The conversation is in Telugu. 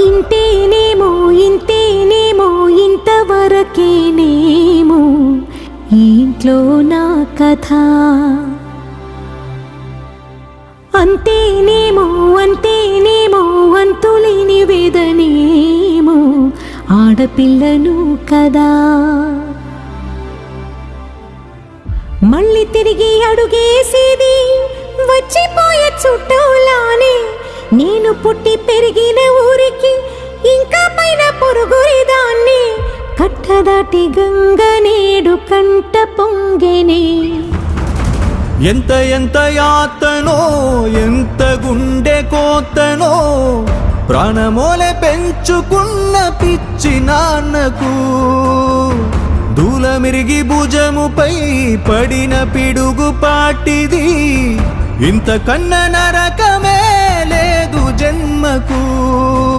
ఇంతేనేమో ఇంతేనేమో ఇంతవరకేనేమో ఈ ఇంట్లో నా కథ. అంతేనేమో అంతేనేమో అంతులేని వేదనేమో ఆడపిల్లను కదా. మళ్ళీ తిరిగి అడుగేసేది వచ్చిపోయే చుట్టూలానే. నేను పుట్టి పెరిగిన ఊరికి ఇంకా పైన పొరుగురిదాన్ని. కట్టదాటి గంగ నేడు కంట పొంగెనే. ఎంత ఎంత యాతనో ఎంత గుండె కోతనో ప్రాణమోలే పెంచుకున్న పిచ్చి నాన్నకు. దూలమిరిగి భుజముపై పడిన పిడుగు పాటిది. ఇంతకన్నా నరకమే లేదు జన్మకు.